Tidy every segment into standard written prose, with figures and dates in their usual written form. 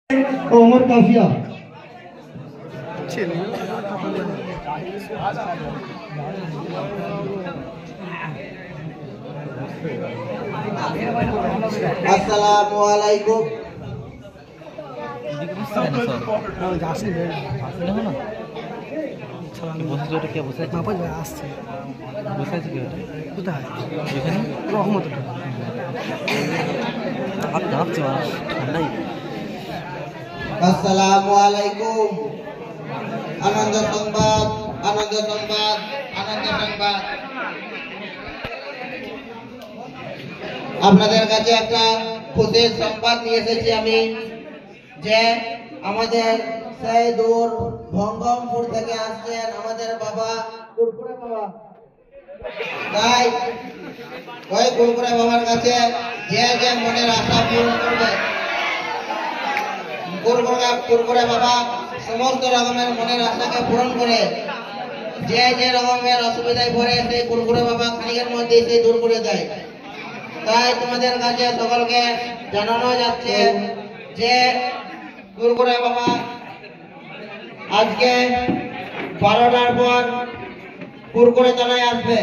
उमर काफिया अस्सलामुअलैकुम। अस्सलामुअलैकुम। आनंद संबाद, आनंद संबाद, आनंद संबाद। আপনাদের কাছে একটা খুশির সংবাদ নিয়ে এসেছি আমি, যে আমাদের সেই দূর ভঙ্গমপুর থেকে আসছেন আমাদের বাবা কুরকুরে বাবা। তাই ওই কুরকুরে বাবার কাছে যে যে মনের আশা পূরণ করবে, কুরকুরে বাবা সমস্ত রকমের মনের আশাকে পূরণ করে। যে যে রকমের অসুবিধায় পড়ে সেই কুরকুরে বাবা খানিকের মধ্যে সেই দূর করে দেয়। তাই তোমাদের কাছে সকলকে জানানো যাচ্ছে যে কুরকুরে বাবা আজকে 12টার পর কুরকুরে তলায় আসবে,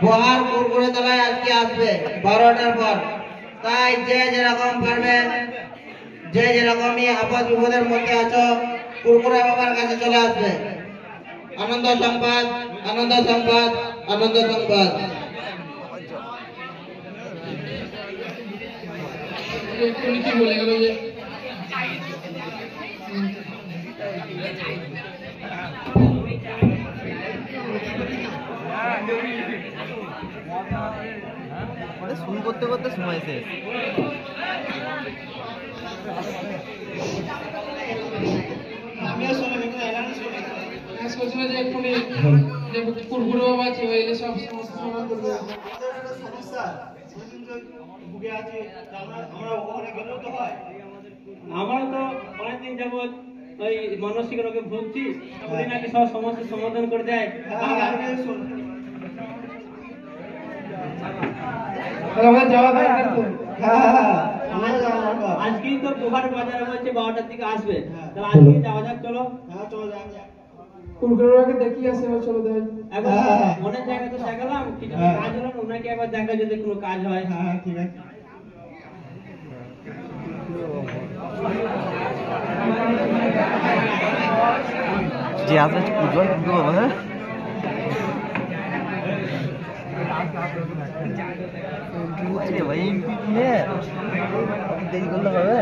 বহার কুরকুরে তলায় আজকে আসবে 12টার পর। তাই যে যেরকম পারবে, যে যেরকমই আপদ বিপদের মধ্যে আছো, কুরকুরে বাবার কাছে চলে আসবে। আনন্দ সংবাদ, আনন্দ সংবাদ, আনন্দ সংবাদ। কি বলে গেল যে শুরু করতে করতে সময় শেষ। যে এক্ষুনি যে কুরকুরে বাবা আছে ওই সব সমস্যা সমাধান করবে। আমরা তো অনেকদিন যাবৎ ওই মানসিক রোগে ভুগছি, উনি নাকি সব সমস্যার সমাধান করে দেয়। আজকেই তো পোহার বাজারে বলছে 12টার দিকে আসবে, তাহলে আজকে যাওয়া যাক। চলো কুরকুরে বাবাকে দেখি আসে, চলো দেখ। এখন মনের জায়গা তো দেখালাম, কিছু কাজ হলো না, ওনাকে আবার দেখা যদি কোনো কাজ হয়। হ্যাঁ ঠিক আছে। যে আপনার উজ্জ্বল বাবা, হ্যাঁ ভাই দেরি করলে হবে।